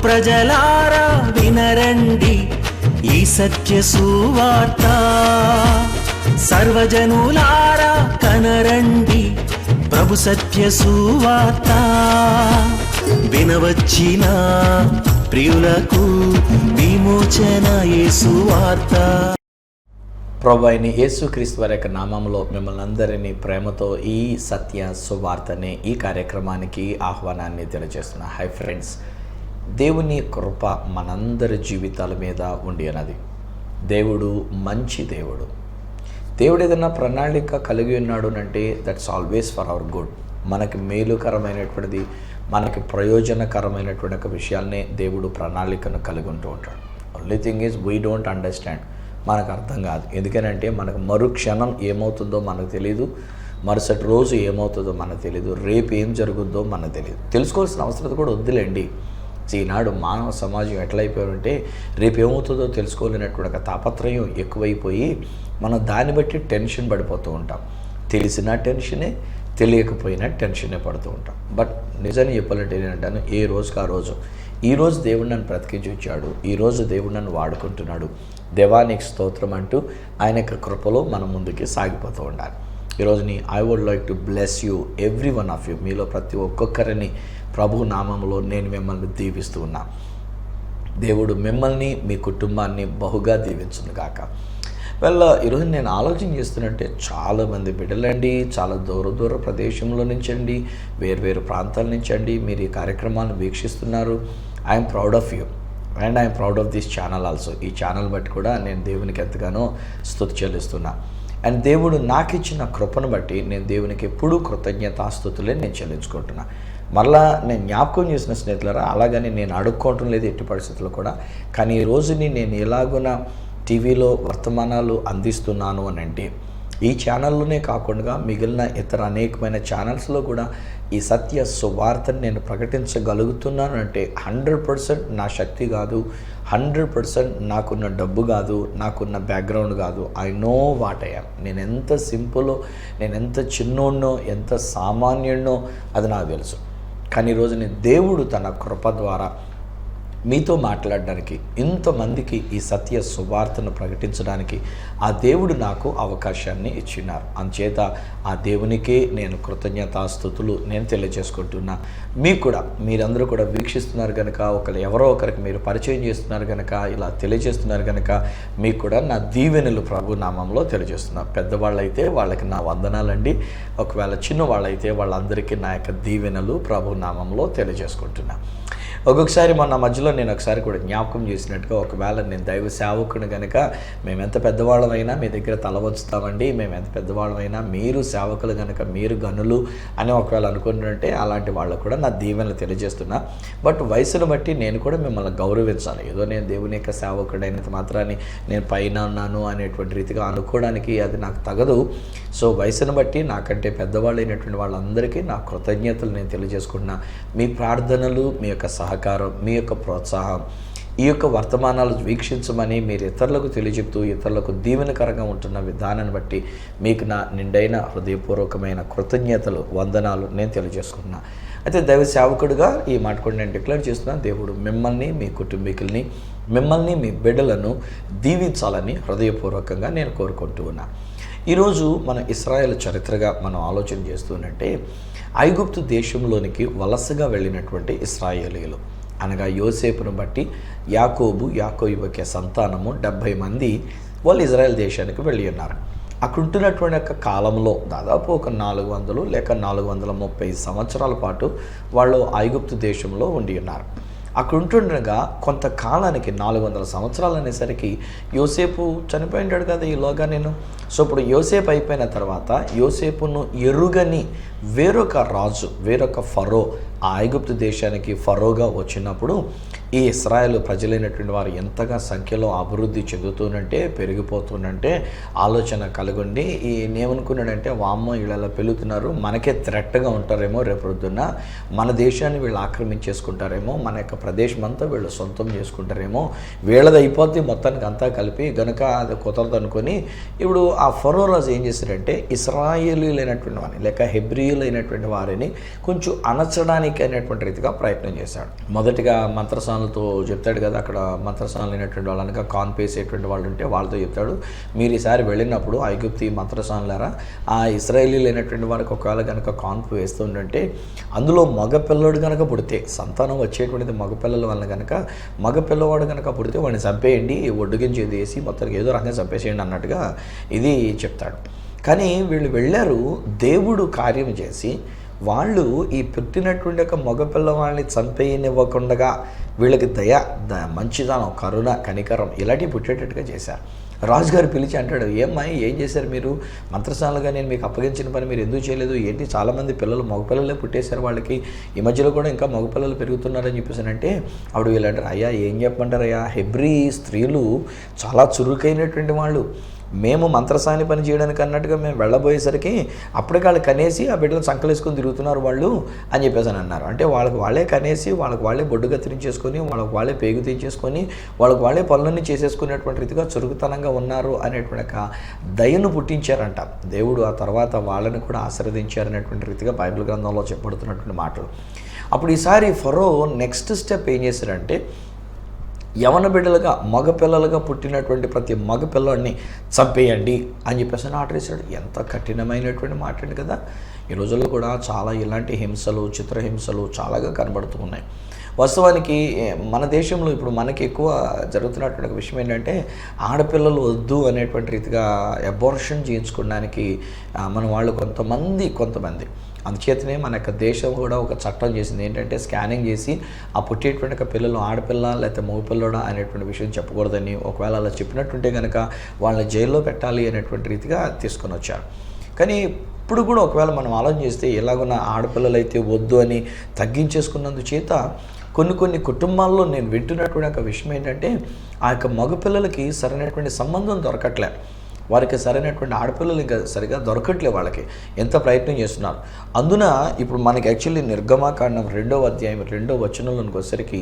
ప్రజలారా వినరండి ఈ సత్య సువార్త, సర్వజనులారా కనరండి ప్రభు సత్య సువార్త. వినవచ్చిన ప్రియులకు విమోచన యేసు వార్త. ప్రభు అయిన యేసుక్రీస్తు వారి యొక్క నామంలో మిమ్మల్ని అందరినీ ప్రేమతో ఈ సత్య సువార్తనే ఈ కార్యక్రమానికి ఆహ్వానాన్ని తెలియజేస్తున్నా. హై ఫ్రెండ్స్, దేవుని కృప మనందరి జీవితాల మీద ఉండి అన్నది. దేవుడు మంచి దేవుడు. దేవుడు ఏదైనా ప్రణాళిక కలిగి ఉన్నాడు అంటే that's always for hour good. మనకి మేలుకరమైనటువంటిది, మనకి ప్రయోజనకరమైనటువంటి ఒక విషయాల్నే దేవుడు ప్రణాళికను కలిగి ఉంటూ ఉంటాడు. Only thing is we don't understand. మనకు అర్థం కాదు. ఎందుకనంటే మనకు మరుక్షణం ఏమవుతుందో మనకు తెలియదు, మరుసటి రోజు ఏమవుతుందో మనకు తెలియదు, రేపు ఏం జరుగుద్దో మనకు తెలియదు. తెలుసుకోవాల్సిన అవసరం కూడా వద్దులేండి. ఈనాడు మానవ సమాజం ఎట్లయిపోయారంటే రేపు ఏమవుతుందో తెలుసుకోలేనటువంటి ఒక తాపత్రయం ఎక్కువైపోయి మనం దాన్ని బట్టి టెన్షన్ పడిపోతూ ఉంటాం. తెలిసిన టెన్షనే, తెలియకపోయినా టెన్షనే పడుతూ ఉంటాం. బట్ నిజాన్ని చెప్పాలంటే ఏంటంటాను, ఏ రోజుకి ఆ రోజు, ఈరోజు దేవుడు నన్ను బ్రతికించి వచ్చాడు, ఈరోజు దేవుడు నన్ను వాడుకుంటున్నాడు, దేవానికి స్తోత్రం అంటూ ఆయన యొక్క కృపలో మనం ముందుకి సాగిపోతూ ఉండాలి. ఈరోజుని I would like to bless you every one of you. మీలో ప్రతి ఒక్కొక్కరిని ప్రభు నామంలో నేను మిమ్మల్ని దీవిస్తూ ఉన్నా. దేవుడు మిమ్మల్ని, మీ కుటుంబాన్ని బహుగా దీవించును గాక. ఈరోజు నేను ఆలోచన చేస్తున్నట్టే చాలామంది బిడ్డలండి, చాలా దూర ప్రదేశంలో నుంచి అండి, వేరు ప్రాంతాల నుంచి అండి మీరు ఈ కార్యక్రమాలను వీక్షిస్తున్నారు. I'm proud of you and I'm proud of this channel also. ఈ ఛానల్ బట్టి కూడా నేను దేవునికి ఎంతగానో స్తుతి చెల్లిస్తున్నా. అండ్ దేవుడు నాకు ఇచ్చిన కృపను బట్టి నేను దేవునికి ఎప్పుడూ కృతజ్ఞతాస్తుతులే నేను చెల్లించుకుంటున్నా. మరలా నేను జ్ఞాపకం చేసిన స్నేహితులారా, అలాగని నేను అడుక్కోవటం లేదు ఎట్టి పరిస్థితుల్లో కూడా. కానీ ఈ రోజుని నేను ఎలాగున టీవీలో వర్తమానాలు అందిస్తున్నాను అని అంటే ఈ ఛానల్లోనే కాకుండా మిగిలిన ఇతర అనేకమైన ఛానల్స్లో కూడా ఈ సత్య సువార్తను నేను ప్రకటించగలుగుతున్నాను అంటే 100% నా శక్తి కాదు, 100% నాకున్న డబ్బు కాదు, నాకున్న బ్యాక్గ్రౌండ్ కాదు. I know what I am. నేను ఎంత సింపుల్లో, నేను ఎంత చిన్నోడినో, ఎంత సామాన్యుడినో అది నాకు తెలుసు. కానీ ఈరోజు నేను దేవుడు తన కృప ద్వారా మీతో మాట్లాడడానికి, ఇంతమందికి ఈ సత్య సువార్తను ప్రకటించడానికి ఆ దేవుడు నాకు అవకాశాన్ని ఇచ్చినారు. అందుచేత ఆ దేవునికే నేను కృతజ్ఞతాస్తుతులు నేను తెలియజేసుకుంటున్నా. మీకు కూడా, మీరందరూ కూడా వీక్షిస్తున్నారు కనుక, ఎవరో ఒకరికి మీరు పరిచయం చేస్తున్నారు కనుక, ఇలా తెలియజేస్తున్నారు కనుక మీకు కూడా నా దీవెనలు ప్రభు నామంలో తెలియజేస్తున్నా. పెద్దవాళ్ళైతే వాళ్ళకి నా వందనాలండి. ఒకవేళ చిన్నవాళ్ళైతే వాళ్ళందరికీ నా యొక్క దీవెనలు ప్రభు నామంలో తెలియజేసుకుంటున్నా. ఒక్కొక్కసారి మొన్న మధ్యలో నేను ఒకసారి కూడా జ్ఞాపకం చేసినట్టుగా, ఒకవేళ నేను దైవ సేవకుని కనుక మేమెంత పెద్దవాళ్ళమైనా మీ దగ్గర తల వంచుతామండి, మేమెంత పెద్దవాళ్ళమైనా మీరు సేవకులు కనుక మీరు గనులు అని ఒకవేళ అనుకుంటుంటే అలాంటి వాళ్ళకు కూడా నా దీవెనలు తెలియజేస్తున్నా. బట్ వయసును బట్టి నేను కూడా మిమ్మల్ని గౌరవించాలి. ఏదో నేను దేవుని యొక్క సేవకుడైనంత మాత్రాన్ని నేను పైన ఉన్నాను అనేటువంటి రీతిగా అనుకోవడానికి అది నాకు తగదు. సో వయసును బట్టి నాకంటే పెద్దవాళ్ళు అయినటువంటి వాళ్ళందరికీ నా కృతజ్ఞతలు నేను తెలియజేసుకుంటున్నా. మీ ప్రార్థనలు, మీ యొక్క సహకారం, మీ యొక్క ప్రోత్సాహం, ఈ యొక్క వర్తమానాలు వీక్షించమని మీరు ఇతరులకు తెలియజెప్తూ ఇతరులకు దీవెనకరంగా ఉంటున్న విధానాన్ని బట్టి మీకు నా నిండైన హృదయపూర్వకమైన కృతజ్ఞతలు, వందనాలు నేను తెలియజేసుకుంటున్నా. అయితే దైవ సేవకుడిగా ఈ మాట కూడా నేను డిక్లేర్ చేస్తున్నా. దేవుడు మిమ్మల్ని, మీ కుటుంబీకుల్ని, మిమ్మల్ని, మీ బిడ్డలను దీవించాలని హృదయపూర్వకంగా నేను కోరుకుంటూ ఉన్నా. ఈరోజు మన ఇశ్రాయేలు చరిత్రగా మనం ఆలోచన చేస్తున్నట్టే, ఐగుప్తు దేశంలోనికి వలసగా వెళ్ళినటువంటి ఇశ్రాయేలీయులు అనగా యోసేపును బట్టి యాకోబు, యాకోబుకి సంతానము 70 మంది వాళ్ళు ఇజ్రాయెల్ దేశానికి వెళ్ళి ఉన్నారు. అక్కడ ఉంటున్నటువంటి యొక్క కాలంలో దాదాపు ఒక 400 లేక 430 సంవత్సరాల పాటు వాళ్ళు ఐగుప్తు దేశంలో ఉండి ఉన్నారు. అక్కడ ఉంటుండగా కొంతకాలానికి 400 సంవత్సరాలు అనేసరికి యోసేపు చనిపోయింటాడు కదా ఈలోగా నేను. సో ఇప్పుడు యోసేపు అయిపోయిన తర్వాత యోసేపును ఎరుగని వేరొక రాజు, వేరొక ఫరో ఆ ఐగుప్తు దేశానికి ఫరోగా వచ్చినప్పుడు ఈ ఇశ్రాయేలు ప్రజలైనటువంటి వారు ఎంతగా సంఖ్యలో అభివృద్ధి చెందుతూనంటే, పెరిగిపోతుందంటే ఆలోచన కలుగుండి ఏమనుకున్నాడంటే, వామ్మో వీళ్ళ పెరుగుతున్నారు, మనకే థ్రెట్గా ఉంటారేమో, రేపొద్దున్న మన దేశాన్ని వీళ్ళు ఆక్రమించేసుకుంటారేమో, మన యొక్క ప్రదేశం అంతా వీళ్ళు సొంతం చేసుకుంటారేమో, వీళ్ళది అయిపోద్ది మొత్తానికి అంతా కలిపి గనుక అది కుదరదు అనుకొని ఇప్పుడు ఆ ఫరో రాజు ఏం చేశారంటే ఇశ్రాయేలీలైనటువంటి వారిని లేక హెబ్రీయులైనటువంటి వారిని కొంచెం అణచడానికి అనేటువంటి రీతిగా ప్రయత్నం చేశాడు. మొదటిగా మంత్రసాలను మంత్రసానులతో చెప్తాడు కదా, అక్కడ మంత్రసానులు లేనటువంటి వాళ్ళు అనగా కాన్పు వేసేటువంటి వాళ్ళు ఉంటే వాళ్ళతో చెప్తాడు, మీరు ఈసారి వెళ్ళినప్పుడు ఐగుప్తి మంత్రసానులారా, ఆ ఇశ్రాయేలీ లేనటువంటి వారికి ఒకవేళ కనుక కాన్పు వేస్తుంటే అందులో మగపిల్లడు కనుక పుడితే, సంతానం వచ్చేటువంటిది మగపిల్లల వల్ల కనుక, మగపిల్లవాడు కనుక పుడితే వాడిని చంపేయండి, ఒడ్డుగించేది వేసి మొత్తానికి ఏదో రకంగా చంపేసేయండి అన్నట్టుగా ఇది చెప్తాడు. కానీ వీళ్ళు వెళ్ళారు, దేవుడు కార్యం చేసి వాళ్ళు ఈ పుట్టినటువంటి ఒక మగపిల్లవాళ్ళని చంపేయనివ్వకుండా వీళ్ళకి మంచిదనం, కరుణ, కనికరం ఇలాంటివి పుట్టేటట్టుగా చేశారు. రాజుగారు పిలిచి అంటాడు, ఏం చేశారు మీరు? మంత్రసాలుగా నేను మీకు అప్పగించిన పని మీరు ఎందుకు చేయలేదు? ఏంటి చాలామంది పిల్లలు మగపిల్లలే పుట్టేశారు వాళ్ళకి, ఈ మధ్యలో కూడా ఇంకా మగపిల్లలు పెరుగుతున్నారని చెప్పేసానంటే ఆవిడ వీళ్ళంటారు, అయ్యా ఏం చెప్పమంటారయ్యా, హెబ్రీ స్త్రీలు చాలా చురుకైనటువంటి వాళ్ళు, మేము మంత్రసాని పని చేయడానికి అన్నట్టుగా మేము వెళ్ళబోయేసరికి అప్పటికి వాళ్ళు కనేసి ఆ బిడ్డలను సంకలేసుకొని తిరుగుతున్నారు వాళ్ళు అని చెప్పేసి అని అన్నారు. అంటే వాళ్ళకి వాళ్ళే కనేసి, వాళ్ళకి వాళ్ళే బొడ్డు కత్తిరించేసుకొని, వాళ్ళకి వాళ్ళే పేగు తీయించేసుకొని, వాళ్ళకి వాళ్ళే పనులన్నీ చేసేసుకునేటువంటి రీతిగా చురుకుతనంగా ఉన్నారు అనేటువంటి దయను పుట్టించారంట దేవుడు. ఆ తర్వాత వాళ్ళని కూడా ఆశీర్వదించారనేటువంటి రీతిగా బైబిల్ గ్రంథంలో చెప్పబడుతున్నటువంటి మాటలు. అప్పుడు ఈసారి ఫరో నెక్స్ట్ స్టెప్ ఏం చేశారంటే, యవన బిడ్డలుగా మగపిల్లలుగా పుట్టినటువంటి ప్రతి మగపిల్లడిని చంపేయండి అని చెప్పేసి ఆర్డర్ ఇచ్చాడు. ఎంత కఠినమైనటువంటి మాట అండి కదా. ఈ రోజుల్లో కూడా చాలా ఇలాంటి హింసలు, చిత్రహింసలు చాలాగా కనబడుతూ ఉన్నాయి. వాస్తవానికి మన దేశంలో ఇప్పుడు మనకి ఎక్కువ జరుగుతున్నటువంటి విషయం ఏంటంటే, ఆడపిల్లలు వద్దు అనేటువంటి రీతిగా అబార్షన్ చేయించుకోవడానికి మన వాళ్ళు కొంతమంది అందుచేతనే మన యొక్క దేశం కూడా ఒక చట్టం చేసింది ఏంటంటే, స్కానింగ్ చేసి ఆ పుట్టేటువంటి పిల్లలు ఆడపిల్ల లేకపోతే మగపిల్లడా అనేటువంటి విషయం చెప్పకూడదని, ఒకవేళ అలా చెప్పినట్టుంటే కనుక వాళ్ళని జైల్లో పెట్టాలి అనేటువంటి రీతిగా తీసుకొని వచ్చారు. కానీ ఇప్పుడు కూడా ఒకవేళ మనం ఆలోచన చేస్తే, ఎలాగున్న ఆడపిల్లలైతే వద్దు అని తగ్గించేసుకున్నందుచేత కొన్ని కుటుంబాల్లో నేను వింటున్నటువంటి ఒక విషయం ఏంటంటే, ఆ యొక్క మగపిల్లలకి సరైనటువంటి సంబంధం దొరకట్లే, వారికి సరైనటువంటి ఆడపిల్లలు ఇంకా సరిగా దొరకట్లే, వాళ్ళకి ఎంత ప్రయత్నం చేస్తున్నారు. అందున ఇప్పుడు మనకి యాక్చువల్లీ నిర్గమాకాండం 2వ అధ్యాయం 2వ వచనంలోకి వచ్చేసరికి,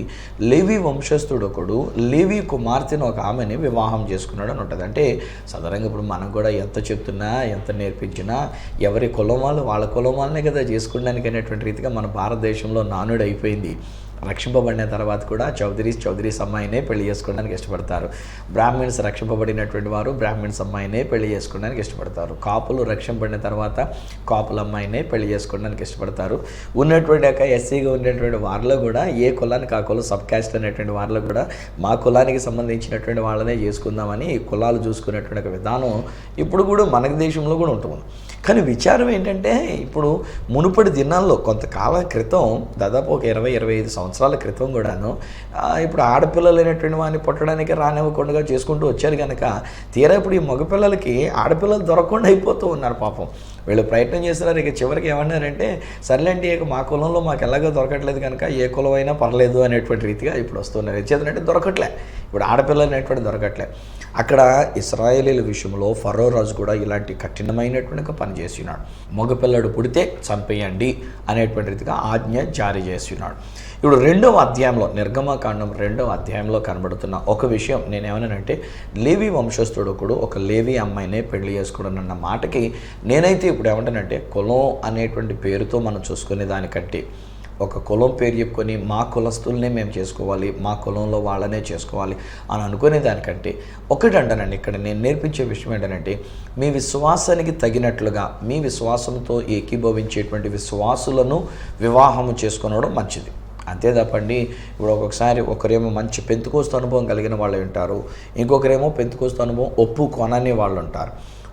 లేవి వంశస్థుడు ఒకడు లేవి కుమార్తెను ఒక ఆమెని వివాహం చేసుకున్నాడు అని ఉంటుంది. అంటే సాధారణంగా ఇప్పుడు మనం కూడా ఎంత చెప్తున్నా ఎంత నేర్పించినా ఎవరి కులం వాళ్ళు వాళ్ళ కులం వాళ్ళనే కదా చేసుకోవడానికి అనేటువంటి రీతిగా మన భారతదేశంలో నానుడు అయిపోయింది. రక్షింపబడిన తర్వాత కూడా చౌదరీస్ అమ్మాయినే పెళ్లి చేసుకోవడానికి ఇష్టపడతారు. బ్రాహ్మిన్స్ రక్షింపబడినటువంటి వారు బ్రాహ్మిన్స్ అమ్మాయినే పెళ్లి చేసుకోవడానికి ఇష్టపడతారు. కాపులు రక్షింపబడిన తర్వాత కాపుల అమ్మాయినే పెళ్లి చేసుకోవడానికి ఇష్టపడతారు. ఉన్నటువంటి యొక్క ఎస్సీగా ఉండేటువంటి వారిలో కూడా ఏ కులానికి ఆ కులం సబ్ క్యాస్ట్ అనేటువంటి వారిలో కూడా మా కులానికి సంబంధించినటువంటి వాళ్ళనే చేసుకుందామని కులాలు చూసుకునేటువంటి ఒక విధానం ఇప్పుడు కూడా మన దేశంలో కూడా ఉంటుంది. కానీ విచారం ఏంటంటే, ఇప్పుడు మునుపటి దినాల్లో కొంతకాలం క్రితం, దాదాపు ఒక 20-25 సంవత్సరాల క్రితం కూడాను ఇప్పుడు ఆడపిల్లలు అయినటువంటి వాడిని పుట్టడానికి రానివ్వకుండా చేసుకుంటూ వచ్చారు కనుక, తీరా ఇప్పుడు ఈ మగపిల్లలకి ఆడపిల్లలు దొరకకుండా అయిపోతూ ఉన్నారు. పాపం వీళ్ళు ప్రయత్నం చేస్తున్నారు. ఇక చివరికి ఏమన్నారంటే, సర్లేండి ఇక మా కులంలో మాకు ఎలాగో దొరకట్లేదు కనుక ఏ కులం అయినా పర్లేదు అనేటువంటి రీతిగా ఇప్పుడు వస్తున్నారు. చేతనంటే దొరకట్లే, ఇప్పుడు ఆడపిల్లలు అనేటువంటి దొరకట్లే. అక్కడ ఇశ్రాయేలీల విషయంలో ఫరో రాజు కూడా ఇలాంటి కఠినమైనటువంటి పని చేస్తున్నాడు. మగపిల్లడు పుడితే చంపేయండి అనేటువంటి రీతిగా ఆజ్ఞ జారీ చేస్తున్నాడు. ఇప్పుడు 2వ అధ్యాయంలో, నిర్గమకాండం 2వ అధ్యాయంలో కనబడుతున్న ఒక విషయం నేనేమన్నానంటే, లేవి వంశస్థుడు ఒకడు ఒక లేవి అమ్మాయినే పెళ్లి చేసుకోవడం అన్న మాటకి నేనైతే ఇప్పుడు ఏమంటానంటే, కులం అనేటువంటి పేరుతో మనం చూసుకునే దానికంటే, ఒక కులం పేరు చెప్పుకొని మా కులస్తుల్నే మేము చేసుకోవాలి, మా కులంలో వాళ్ళనే చేసుకోవాలి అని అనుకునే దానికంటే, ఒకటి అంటానండి, ఇక్కడ నేను నేర్పించే విషయం ఏంటంటే, మీ విశ్వాసానికి తగినట్లుగా మీ విశ్వాసంతో ఏకీభవించేటువంటి విశ్వాసులను వివాహము చేసుకునడం మంచిది. అంతే తప్పండి. ఇప్పుడు ఒక్కొక్కసారి ఒకరేమో మంచి పెంతుకోస్తు అనుభవం కలిగిన వాళ్ళు ఉంటారు, ఇంకొకరేమో పెంతుకోస్తు అనుభవం ఒప్పుకొనని వాళ్ళు ఉంటారు.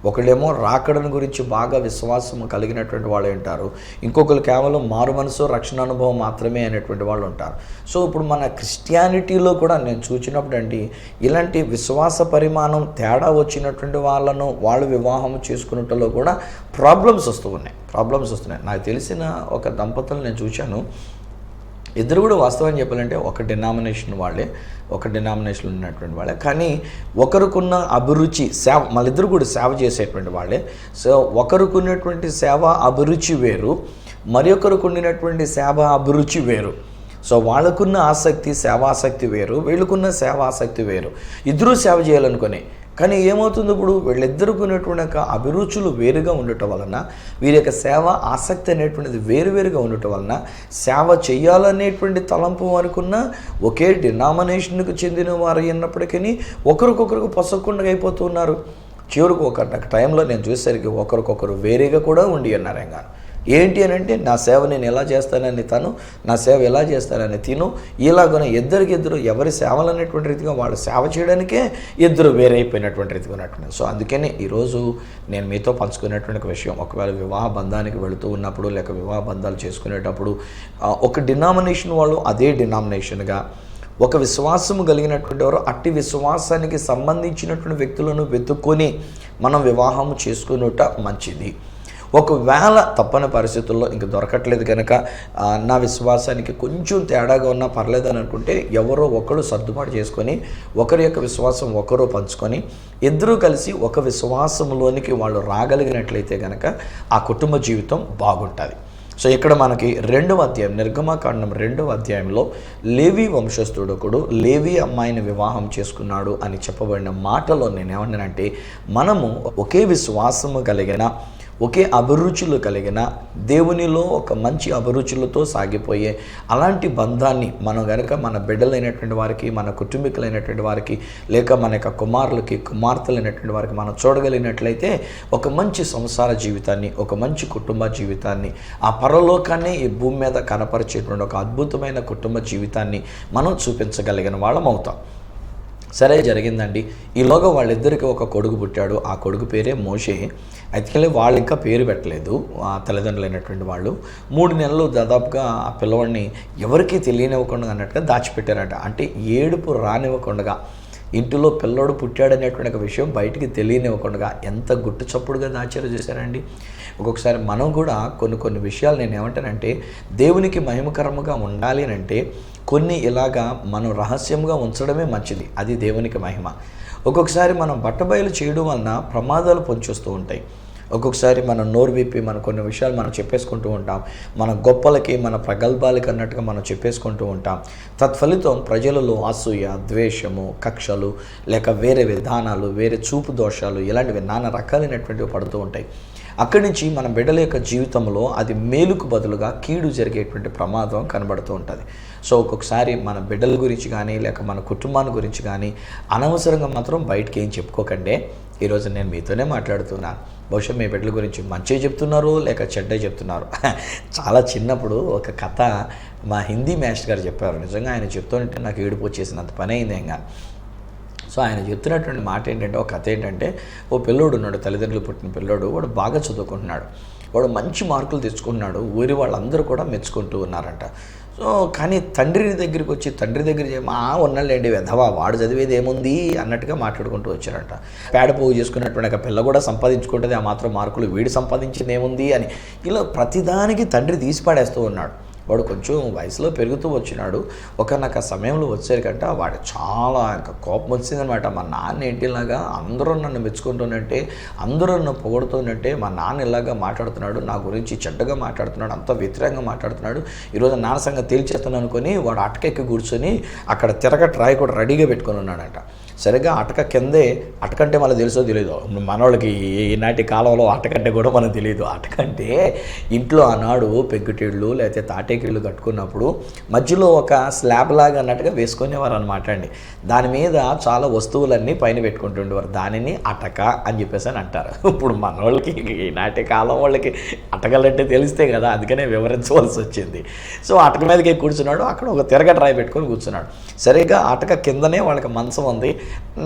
ఒకళ్ళేమో రాకడను గురించి బాగా విశ్వాసం కలిగినటువంటి వాళ్ళు ఉంటారు, ఇంకొకరు కేవలం మారు మనసు రక్షణ అనుభవం మాత్రమే అనేటువంటి వాళ్ళు ఉంటారు. సో ఇప్పుడు మన క్రిస్టియానిటీలో కూడా నేను చూసినప్పుడు అండి, ఇలాంటి విశ్వాస పరిమాణం తేడా వచ్చినటువంటి వాళ్ళను వాళ్ళు వివాహం చేసుకున్నట్లో కూడా ప్రాబ్లమ్స్ వస్తున్నాయి. నాకు తెలిసిన ఒక దంపతులు నేను చూశాను. ఇద్దరు కూడా వాస్తవాన్ని చెప్పాలంటే ఒక డినామినేషన్ ఉన్నటువంటి వాళ్ళే, కానీ ఒకరికున్న అభిరుచి సేవ, వాళ్ళిద్దరు కూడా సేవ చేసేటువంటి వాళ్ళే. సో ఒకరికున్నటువంటి సేవ అభిరుచి వేరు, మరి ఒకరికి ఉండినటువంటి సేవ అభిరుచి వేరు. సో వాళ్ళకున్న ఆసక్తి సేవాసక్తి వేరు, వీళ్ళకున్న సేవాసక్తి వేరు. ఇద్దరూ సేవ చేయాలనుకునే, కానీ ఏమవుతుంది, ఇప్పుడు వీళ్ళిద్దరికి ఉన్నటువంటి యొక్క అభిరుచులు వేరుగా ఉండటం వలన, వీరి యొక్క సేవ ఆసక్తి అనేటువంటిది వేరువేరుగా ఉండటం వలన, సేవ చేయాలనేటువంటి తలంపు వారికున్న ఒకే డినామినేషన్కు చెందిన వారు అయినప్పటికీ ఒకరికొకరికి పొసగకుండా అయిపోతున్నారు. చివరికి ఒక టైంలో నేను చూసేసరికి ఒకరికొకరు వేరేగా కూడా ఉండి ఉన్నారు. ఇంకా ఏంటి అని అంటే, నా సేవ నేను ఎలా చేస్తానని తను, నా సేవ ఎలా చేస్తానని తిను, ఇలాగన ఇద్దరికిద్దరు ఎవరి సేవలు అనేటువంటి రీతిగా వాళ్ళు సేవ చేయడానికే ఇద్దరు వేరైపోయినటువంటి రీతిగా ఉన్నటువంటి. సో అందుకని ఈరోజు నేను మీతో పంచుకునేటువంటి ఒక విషయం, ఒకవేళ వివాహ బంధానికి వెళుతూ ఉన్నప్పుడు లేక వివాహ బంధాలు చేసుకునేటప్పుడు ఒక డినామినేషన్ వాళ్ళు అదే డినామినేషన్గా, ఒక విశ్వాసము కలిగినటువంటి వారు అట్టి విశ్వాసానికి సంబంధించినటువంటి వ్యక్తులను వెతుక్కొని మనం వివాహము చేసుకునేట మంచిది. ఒకవేళ తప్పని పరిస్థితుల్లో ఇంక దొరకట్లేదు కనుక నా విశ్వాసానికి కొంచెం తేడాగా ఉన్నా పర్లేదు అని అనుకుంటే, ఎవరో ఒకరు సర్దుబాటు చేసుకొని ఒకరి యొక్క విశ్వాసం ఒకరు పంచుకొని ఇద్దరూ కలిసి ఒక విశ్వాసంలోనికి వాళ్ళు రాగలిగినట్లయితే కనుక ఆ కుటుంబ జీవితం బాగుంటుంది. సో ఇక్కడ మనకి 2వ అధ్యాయం, నిర్గమకాండం 2వ అధ్యాయంలో లేవి వంశస్థుడొకడు లేవి అమ్మాయిని వివాహం చేసుకున్నాడు అని చెప్పబడిన మాటలో నేనేమన్నానంటే, మనము ఒకే విశ్వాసము కలిగిన, ఒకే అభిరుచులు కలిగిన, దేవునిలో ఒక మంచి అభిరుచులతో సాగిపోయే అలాంటి బంధాన్ని మనం కనుక మన బిడ్డలైనటువంటి వారికి, మన కుటుంబీకులైనటువంటి వారికి, లేక మన యొక్క కుమారులకి, కుమార్తెలైనటువంటి వారికి మనం చూడగలిగినట్లయితే ఒక మంచి సంసార జీవితాన్ని, ఒక మంచి కుటుంబ జీవితాన్ని, ఆ పరలోకాన్ని ఈ భూమి మీద కనపరిచేటువంటి ఒక అద్భుతమైన కుటుంబ జీవితాన్ని మనం చూపించగలిగిన వాళ్ళం అవుతాం. సరే, జరిగిందండి. ఈలోగా వాళ్ళిద్దరికి ఒక కొడుకు పుట్టాడు. ఆ కొడుకు పేరే మోషే. అయితే వాళ్ళు ఇంకా పేరు పెట్టలేదు, ఆ తల్లిదండ్రులైనటువంటి వాళ్ళు. 3 నెలలు దాదాపుగా ఆ పిల్లవాడిని ఎవరికీ తెలియనివ్వకుండా అన్నట్టుగా దాచిపెట్టారట. అంటే ఏడుపు రానివ్వకుండా, ఇంటిలో పిల్లోడు పుట్టాడనేటువంటి ఒక విషయం బయటికి తెలియనివ్వకుండా ఎంత గుట్టు చప్పుడుగా దాచారో చూశారండి. ఒక్కొక్కసారి మనం కూడా కొన్ని విషయాలు నేను ఏమంటానంటే, దేవునికి మహిమకరముగా ఉండాలి అని అంటే కొన్ని ఇలాగా మనం రహస్యంగా ఉంచడమే మంచిది. అది దేవునికి మహిమ. ఒక్కొక్కసారి మనం బట్టబయలు చేయడం వలన ప్రమాదాలు పొంచొస్తూ ఉంటాయి. ఒక్కొక్కసారి మనం నోరు విప్పి మన కొన్ని విషయాలు మనం చెప్పేసుకుంటూ ఉంటాం. మన గొప్పలకి, మన ప్రగల్భాలకి అన్నట్టుగా మనం చెప్పేసుకుంటూ ఉంటాం. తత్ఫలితం ప్రజలలో అసూయ, ద్వేషము, కక్షలు, లేక వేరే విధానాలు, వేరే చూపు దోషాలు, ఇలాంటివి నానా రకాలైనటువంటివి పడుతూ ఉంటాయి. అక్కడి నుంచి మన బిడ్డల యొక్క జీవితంలో అది మేలుకు బదులుగా కీడు జరిగేటువంటి ప్రమాదం కనబడుతూ ఉంటుంది. సో ఒక్కొక్కసారి మన బిడ్డల గురించి కానీ, లేక మన కుటుంబాన్ని గురించి కానీ అనవసరంగా మాత్రం బయటికి ఏం చెప్పుకోకండి. ఈరోజు నేను మీతోనే మాట్లాడుతున్నాను. బహుశా మీ బిడ్డల గురించి మంచి చెప్తున్నారు, లేక చెడ్డ చెప్తున్నారు. చాలా చిన్నప్పుడు ఒక కథ మా హిందీ మాస్టర్ గారు చెప్పారు. నిజంగా ఆయన చెప్తుంటే నాకు ఏడుపు వచ్చేసినంత పని అయింది ఏం కానీ. సో ఆయన చెప్తున్నటువంటి మాట ఏంటంటే, ఒక కథ ఏంటంటే, ఓ పిల్లోడు ఉన్నాడు, తల్లిదండ్రులు పుట్టిన పిల్లోడు. వాడు బాగా చదువుకుంటున్నాడు, వాడు మంచి మార్కులు తెచ్చుకుంటున్నాడు. ఊరి వాళ్ళందరూ కూడా మెచ్చుకుంటూ ఉన్నారంట. సో కానీ తండ్రి దగ్గర ఉన్నాళ్ళేంటి వెధవా, వాడు చదివేది ఏముంది అన్నట్టుగా మాట్లాడుకుంటూ వచ్చారంట. పేడ పోగు చేసుకున్నటువంటి ఒక పిల్ల కూడా సంపాదించుకుంటుంది ఆ మాత్రం మార్కులు, వీడు సంపాదించింది ఏముంది అని ఇలా ప్రతిదానికి తండ్రి తీసి పాడేస్తూ ఉన్నాడు. వాడు కొంచెం వయసులో పెరుగుతూ వచ్చినాడు. ఒకనొక సమయంలో వచ్చేసరికంటే వాడు చాలా ఇంకా కోపం వచ్చిందనమాట. మా నాన్న ఏంటిలాగా అందరూ నన్ను మెచ్చుకుంటున్నట్టే, అందరూ నన్ను పొగడుతున్నట్టే మా నాన్న ఇలాగా మాట్లాడుతున్నాడు, నా గురించి చెడ్డగా మాట్లాడుతున్నాడు, అంత వ్యతిరేకంగా మాట్లాడుతున్నాడు, ఈరోజు నాన్న సంగతి తేల్చేస్తాను అనుకుని వాడు అటకెక్కి కూర్చొని అక్కడ తిరగటి రాయి కూడా రెడీగా పెట్టుకొని ఉన్నాడట. సరిగ్గా అటక కిందే, అటకంటే మనకు తెలుసో తెలియదు, మనోళ్ళకి ఈనాటి కాలంలో అటకంటే కూడా మనకు తెలియదు. అటకంటే ఇంట్లో ఆనాడు పెంకుటీళ్ళు లేకపోతే తాటేకిళ్ళు కట్టుకున్నప్పుడు మధ్యలో ఒక స్లాబ్ లాగా అన్నట్టుగా వేసుకునేవారు అనమాట అండి. దాని మీద చాలా వస్తువులన్నీ పైన పెట్టుకుంటుండేవారు. దానిని అటక అని చెప్పేసి అని అంటారు. ఇప్పుడు మనోళ్ళకి ఈనాటి కాలం వాళ్ళకి అటకలంటే తెలిస్తే కదా, అందుకనే వివరించవలసి వచ్చింది. సో అటక మీదకి కూర్చున్నాడు, అక్కడ ఒక తిరగటి రాయి పెట్టుకొని కూర్చున్నాడు. సరిగ్గా అటక కిందనే వాళ్ళకి మంచం ఉంది.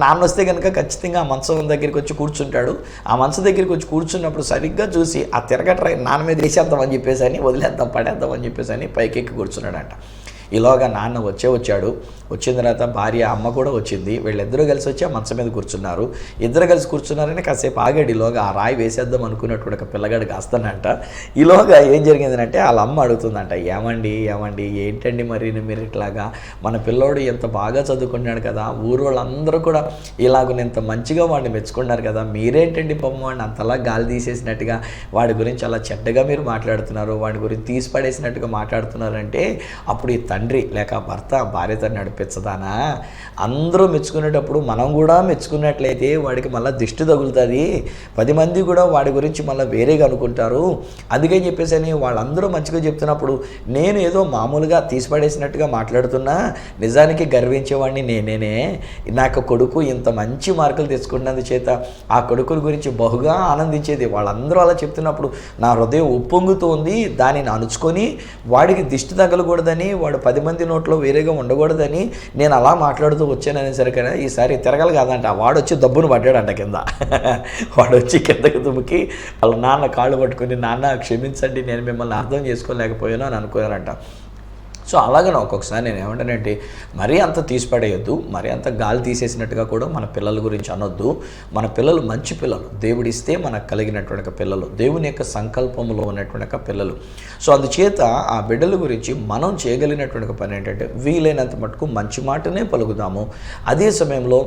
నాన్న వస్తే కనుక ఖచ్చితంగా ఆ మంచం దగ్గరికి వచ్చి కూర్చుంటాడు. ఆ మంచం దగ్గరికి వచ్చి కూర్చున్నప్పుడు సరిగ్గా చూసి ఆ తిరగటి రాయి నాన్న మీద వేసేద్దామని చెప్పేసి అని, వదిలేద్దాం పడేద్దామని చెప్పేసి అని పైకెక్కి కూర్చున్నాడంట. ఈలోగా నాన్న వచ్చాడు. వచ్చిన తర్వాత భార్య, అమ్మ కూడా వచ్చింది. వీళ్ళిద్దరూ కలిసి వచ్చి ఆ మంచం మీద కూర్చున్నారు. ఇద్దరు కలిసి కూర్చున్నారని కాసేపు ఆగాడు. ఈలోగా ఆ రాయి వేసేద్దాం అనుకున్నటువంటి ఒక పిల్లగాడు కాస్తానంట. ఈలోగా ఏం జరిగిందంటే వాళ్ళ అమ్మ అడుగుతుందంట, ఏమండి ఏంటండి మరి మీరు ఇట్లాగా, మన పిల్లోడు ఎంత బాగా చదువుకున్నాడు కదా, ఊరు వాళ్ళందరూ కూడా ఇలాగ ఇంత మంచిగా వాడిని మెచ్చుకున్నారు కదా, మీరేంటండి పాపం వాడిని అంతలా గాలి తీసేసినట్టుగా వాడి గురించి అలా చెడ్డగా మీరు మాట్లాడుతున్నారు, వాడి గురించి తీసి పడేసినట్టుగా మాట్లాడుతున్నారంటే అప్పుడు ఈ తండ్రి లేక భర్త భార్యతో అన్నాడు, అనిపించదానా? అందరూ మెచ్చుకునేటప్పుడు మనం కూడా మెచ్చుకున్నట్లయితే వాడికి మళ్ళీ దిష్టి తగులుతుంది, 10 మంది కూడా వాడి గురించి మళ్ళీ వేరేగా అనుకుంటారు. అందుకని చెప్పేసి అని వాళ్ళందరూ మంచిగా చెప్తున్నప్పుడు నేను ఏదో మామూలుగా తీసిపడేసినట్టుగా మాట్లాడుతున్నా, నిజానికి గర్వించేవాడిని నేనే. నాకు కొడుకు ఇంత మంచి మార్కులు తెచ్చుకున్నందు చేత ఆ కొడుకుల గురించి బహుగా ఆనందించేది. వాళ్ళందరూ అలా చెప్తున్నప్పుడు నా హృదయం ఉప్పొంగుతోంది. దానిని అణుచుకొని వాడికి దిష్టి తగలకూడదని, వాడు 10 మంది నోట్లో వేరేగా ఉండకూడదని నేను అలా మాట్లాడుతూ వచ్చాననేసరికైనా ఈసారి తిరగలు కాదంట, వాడు వచ్చి దబ్బును పడ్డాడంట కింద. వాడు వచ్చి కిందకి దుమికి వాళ్ళ నాన్న కాళ్ళు పట్టుకుని, నాన్న క్షమించండి, నేను మిమ్మల్ని అర్థం చేసుకోలేకపోయాను అని అనుకున్నారంట. సో అలాగనే ఒక్కొక్కసారి నేను ఏమంటానంటే మరీ అంత తీసిపడేయద్దు, మరీ అంత గాలి తీసేసినట్టుగా కూడా మన పిల్లల గురించి అనొద్దు. మన పిల్లలు మంచి పిల్లలు, దేవుడిస్తే మనకు కలిగినటువంటి పిల్లలు, దేవుని యొక్క సంకల్పంలో ఉన్నటువంటి పిల్లలు. సో అందుచేత ఆ బిడ్డల గురించి మనం చేయగలిగినటువంటి పని ఏంటంటే వీలైనంత మటుకు మంచి మాటనే పలుకుదాము. అదే సమయంలో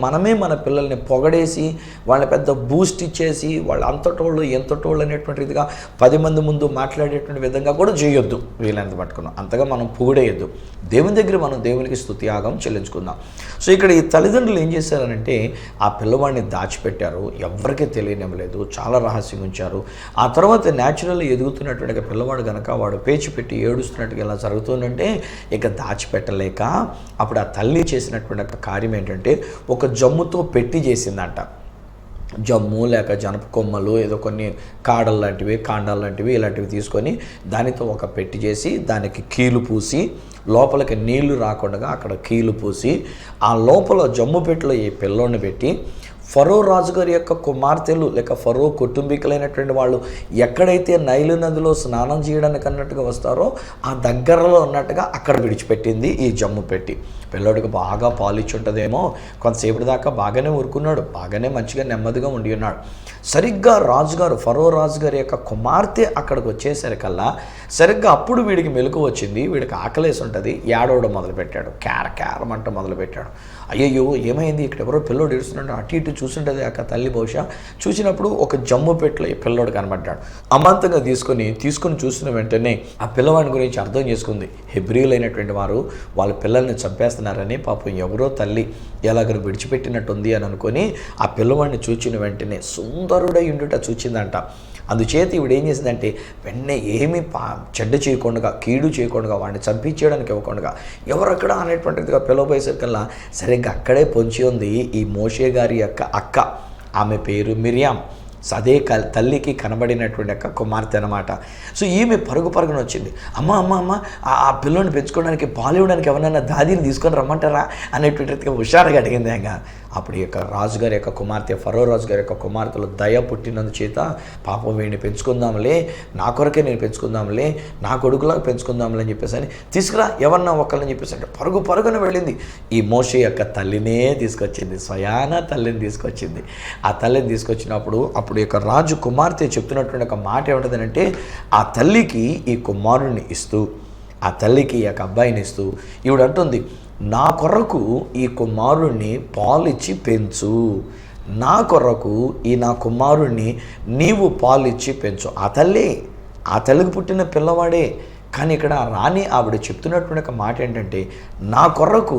మనమే మన పిల్లల్ని పొగడేసి వాళ్ళని పెద్ద బూస్ట్ ఇచ్చేసి వాళ్ళు అంతటోళ్ళు ఎంతటోళ్ళు అనేటువంటిదిగా 10 మంది ముందు మాట్లాడేటువంటి విధంగా కూడా చేయొద్దు. వీలైనంత మటుకున్నాం అంతగా మనం పొగిడేయద్దు. దేవుని దగ్గర మనం దేవునికి స్తుతియాగం చెల్లించుకుందాం. సో ఇక్కడ ఈ తల్లిదండ్రులు ఏం చేశారనంటే ఆ పిల్లవాడిని దాచిపెట్టారు, ఎవరికీ తెలియనివ్వలేదు, చాలా రహస్యంగా ఉంచారు. ఆ తర్వాత న్యాచురల్ ఎదుగుతున్నటువంటి పిల్లవాడు కనుక వాడు పేచి పెట్టి ఏడుస్తున్నట్టుగా ఇలా జరుగుతుందంటే ఇక దాచిపెట్టలేక అప్పుడు ఆ తల్లి చేసినటువంటి ఒక కార్యం ఏంటంటే ఒక జమ్ముతో పెట్టి చేసిందంట. జమ్ము లేక జనప కొమ్మలు ఏదో కొన్ని కాడలు లాంటివి ఇలాంటివి తీసుకొని దానితో ఒక పెట్టి చేసి దానికి కీలు పూసి లోపలికి నీళ్లు రాకుండా అక్కడ కీలు పూసి ఆ లోపల జమ్ము పెట్టిలో ఈ పిల్లోని పెట్టి ఫరో రాజుగారి యొక్క కుమార్తెలు లేక ఫరో కుటుంబీకులైనటువంటి వాళ్ళు ఎక్కడైతే నైలు నదిలో స్నానం చేయడానికి అన్నట్టుగా వస్తారో ఆ దగ్గరలో ఉన్నట్టుగా అక్కడ విడిచిపెట్టింది ఈ జమ్ము పెట్టి. పిల్లోడికి బాగా పాలిచ్చి ఉంటుందేమో, కొంతసేపటి దాకా బాగానే ఊరుకున్నాడు, బాగానే మంచిగా నెమ్మదిగా ఉండి ఉన్నాడు. సరిగ్గా ఫరో రాజుగారి యొక్క కుమార్తె అక్కడికి వచ్చేసరికల్లా సరిగ్గా అప్పుడు వీడికి మెలకు వచ్చింది, వీడికి ఆకలేసి ఉంటుంది, ఏడవడం మొదలుపెట్టాడు, క్యారమంట మొదలుపెట్టాడు. అయ్యయ్యో ఏమైంది, ఇక్కడ ఎవరో పిల్లోడు ఏడుస్తున్నాడు, అటు ఇటు చూసుంటుంది ఆ తల్లి. బహుశా చూసినప్పుడు ఒక జమ్ము పెట్లో ఈ పిల్లోడు కనబడ్డాడు. అమాంతంగా తీసుకుని చూసిన వెంటనే ఆ పిల్లవాడి గురించి అర్థం చేసుకుంది. హెబ్రీయులైనటువంటి వారు వాళ్ళ పిల్లల్ని చంపేస్తున్నారని పాపం ఎవరో తల్లి ఎలాగ విడిచిపెట్టినట్టుంది అని అనుకొని ఆ పిల్లవాడిని చూచిన వెంటనే సుందరుడై ఉండుట చూచిందంట. అందుచేత ఇవిడ ఏం చేసిందంటే వెంటనే ఏమీ చెడ్డ చేయకుండా, కీడు చేయకుండా, వాడిని చంపించేయడానికి ఇవ్వకుండా ఎవరక్కడ అనేటువంటిదిగా పిలవబోయేసరికల్లా సరిగ్గా అక్కడే పొంచి ఉంది ఈ మోషే గారి యొక్క అక్క. ఆమె పేరు మిరియాం. అదే తల్లికి కనబడినటువంటి యొక్క కుమార్తె అనమాట. సో ఈమె పరుగున వచ్చింది. అమ్మ ఆ పిల్లోని పెంచుకోవడానికి పాలు ఇవ్వడానికి ఎవరైనా దాదిని తీసుకొని రమ్మంటారా అనేటువంటిగా హుషారుగా అడిగింది. అప్పుడు ఈ యొక్క రాజుగారి యొక్క కుమార్తె, ఫరో రాజుగారి యొక్క కుమార్తెలు దయ పుట్టినందు చేత పాపం వీడిని పెంచుకుందాంలే, నా కొరకే నేను పెంచుకుందాంలే, నా కొడుకులాగా పెంచుకుందాంలే అని చెప్పేసి అని తీసుకురా ఎవరన్నా ఒకళ్ళని చెప్పేసి అంటే పరుగున వెళ్ళింది. ఈ మోషే యొక్క తల్లినే తీసుకొచ్చింది, స్వయాన తల్లిని తీసుకొచ్చింది. ఆ తల్లిని తీసుకొచ్చినప్పుడు అప్పుడు ఈ యొక్క రాజు కుమార్తె చెప్తున్నటువంటి ఒక మాట ఏమిటంటే ఆ తల్లికి ఈ కుమారుణ్ణి ఇస్తూ, ఆ తల్లికి ఈ యొక్క అబ్బాయిని ఇస్తూ ఈవిడ అంటుంది, నా కొరకు ఈ కుమారుణ్ణి పాలిచ్చి పెంచు, నా కొరకు నా కుమారుణ్ణి నీవు పాలిచ్చి పెంచు. ఆ తల్లికి పుట్టిన పిల్లవాడే. కానీ ఇక్కడ రాణి ఆవిడ చెప్తున్నటువంటి ఒక మాట ఏంటంటే నా కొరకు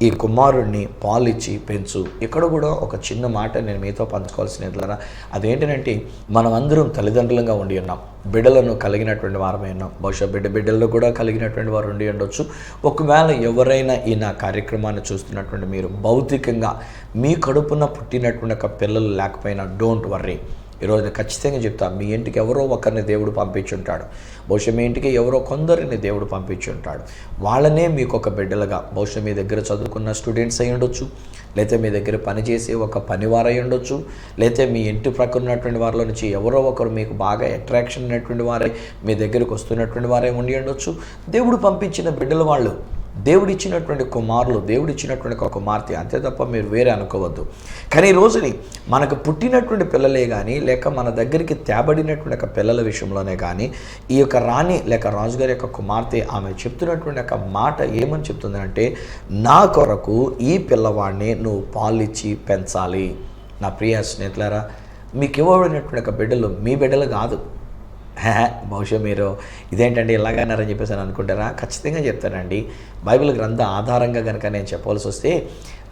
ఈ కుమారుణ్ణి పాలిచ్చి పెంచు. ఇక్కడ కూడా ఒక చిన్న మాట నేను మీతో పంచుకోవాల్సిన అదేంటంటే మనం అందరం తల్లిదండ్రులుగా ఉండి ఉన్నాం, బిడ్డలను కలిగినటువంటి వారమే ఉన్నాం. బహుశా బిడ్డల్లో కూడా కలిగినటువంటి వారు ఉండి ఉండొచ్చు. ఒకవేళ ఎవరైనా ఈ నా కార్యక్రమాన్ని చూస్తున్నటువంటి మీరు భౌతికంగా మీ కడుపున పుట్టినటువంటి ఒక పిల్లలు లేకపోయినా డోంట్ వర్రీ. ఈరోజు ఖచ్చితంగా చెప్తా, మీ ఇంటికి ఎవరో ఒకరిని దేవుడు పంపించుంటాడు. బహుశా మీ ఇంటికి ఎవరో కొందరిని దేవుడు పంపించుంటాడు. వాళ్ళనే మీకు ఒక బిడ్డలుగా, బహుశా మీ దగ్గర చదువుకున్న స్టూడెంట్స్ అయి ఉండొచ్చు, లేకపోతే మీ దగ్గర పనిచేసే ఒక పనివారు అయి ఉండొచ్చు, లేకపోతే మీ ఇంటి ప్రక్కన ఉన్నటువంటి వారిలో నుంచి ఎవరో ఒకరు మీకు బాగా అట్రాక్షన్ ఉన్నటువంటి వారే మీ దగ్గరికి వస్తున్నటువంటి వారే ఉండి ఉండొచ్చు. దేవుడు పంపించిన బిడ్డలు వాళ్ళు, దేవుడిచ్చినటువంటి కుమారులు, దేవుడిచ్చినటువంటి ఒక కుమార్తె, అంతే తప్ప మీరు వేరే అనుకోవద్దు. కానీ ఈ రోజుని మనకు పుట్టినటువంటి పిల్లలే కానీ లేక మన దగ్గరికి తేబడినటువంటి ఒక పిల్లల విషయంలోనే కానీ ఈ యొక్క రాణి లేక రాజుగారి యొక్క కుమార్తె ఆమె చెప్తున్నటువంటి ఒక మాట ఏమని చెప్తుందంటే నా కొరకు ఈ పిల్లవాడిని నువ్వు పాలిచ్చి పెంచాలి. నా ప్రియ స్నేహితులారా, మీకు ఇవ్వబడినటువంటి ఒక బిడ్డలు మీ బిడ్డలు కాదు. బహుశా మీరు ఇదేంటండి ఇలాగన్నారని చెప్పేసి అని అనుకుంటారా? ఖచ్చితంగా చెప్తానండి. బైబిల్ గ్రంథ ఆధారంగా కనుక నేను చెప్పవలసి వస్తే,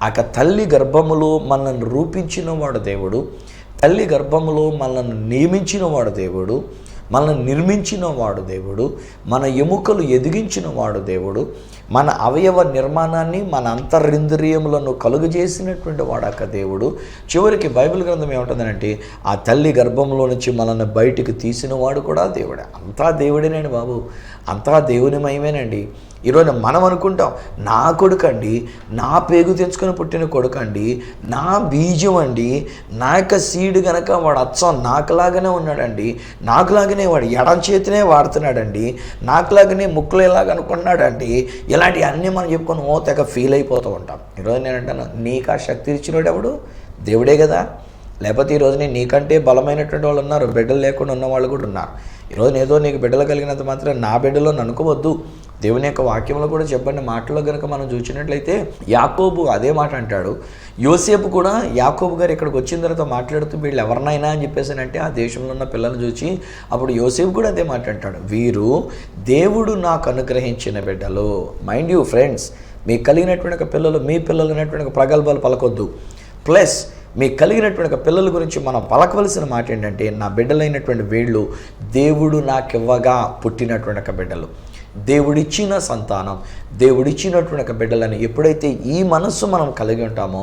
ఆ తల్లి గర్భములో మనల్ని రూపించిన వాడు దేవుడు, తల్లి గర్భములో మనల్ని నియమించిన వాడు దేవుడు, మనల్ని నిర్మించిన వాడు దేవుడు, మన ఎముకలు ఎదిగించిన వాడు దేవుడు, మన అవయవ నిర్మాణాన్ని, మన అంతరింద్రియములను కలుగజేసినటువంటి వాడాక దేవుడు. చివరికి బైబిల్ గ్రంథం ఏమంటుందంటే, ఆ తల్లి గర్భంలో నుంచి మనల్ని బయటికి తీసిన వాడు కూడా దేవుడే. అంతా దేవుడేనండి బాబు, అంతా దేవుని మయమేనండి. ఈరోజు మనం అనుకుంటాం, నా కొడుకండి, నా పేగు తెంచుకొని పుట్టిన కొడుకండి, నా బీజం అండి, నా యొక్క సీడ్ కనుక వాడు అచ్చం నాకులాగానే ఉన్నాడండి, నాకులాగానే వాడు ఎడం చేతినే వాడుతున్నాడండి, నాకులాగానే ముక్కులు ఎలాగ అనుకున్నాడండి, ఇలాంటివి అన్నీ మనం చెప్పుకొని తెగ ఫీల్ అయిపోతూ ఉంటాం. ఈరోజు నేను అంటాను, నీకు ఆ శక్తి ఇచ్చినోడు ఎవడు? దేవుడే కదా. లేకపోతే ఈరోజు నీకంటే బలమైనటువంటి వాళ్ళు ఉన్నారు, బిడ్డలు లేకుండా ఉన్న వాళ్ళు కూడా ఉన్నారు. ఈరోజు ఏదో నీకు బిడ్డలు కలిగినంత మాత్రం నా బిడ్డలో అనుకోవద్దు. దేవుని యొక్క వాక్యంలో కూడా చెప్పండి మాటలో కనుక మనం చూసినట్లయితే, యాకోబు అదే మాట అంటాడు. యోసేపు కూడా యాకోబు గారు ఇక్కడికి వచ్చిన తర్వాత మాట్లాడుతూ, వీళ్ళు ఎవరినైనా అని చెప్పేసి అంటే ఆ దేశంలో ఉన్న పిల్లలు చూసి అప్పుడు యోసేపు కూడా అదే మాట అంటాడు, వీరు దేవుడు నాకు అనుగ్రహించిన బిడ్డలు. మైండ్ యూ ఫ్రెండ్స్, మీకు కలిగినటువంటి పిల్లలు మీ పిల్లలు అనేటువంటి ప్రగల్భాలు పలకొద్దు. ప్లస్ మీకు కలిగినటువంటి పిల్లల గురించి మనం పలకవలసిన మాట ఏంటంటే, నా బిడ్డలైనటువంటి వీళ్ళు దేవుడు నాకివ్వగా పుట్టినటువంటి బిడ్డలు, దేవుడిచ్చిన సంతానం, దేవుడిచ్చినటువంటి బిడ్డలని ఎప్పుడైతే ఈ మనస్సు మనం కలిగి ఉంటామో,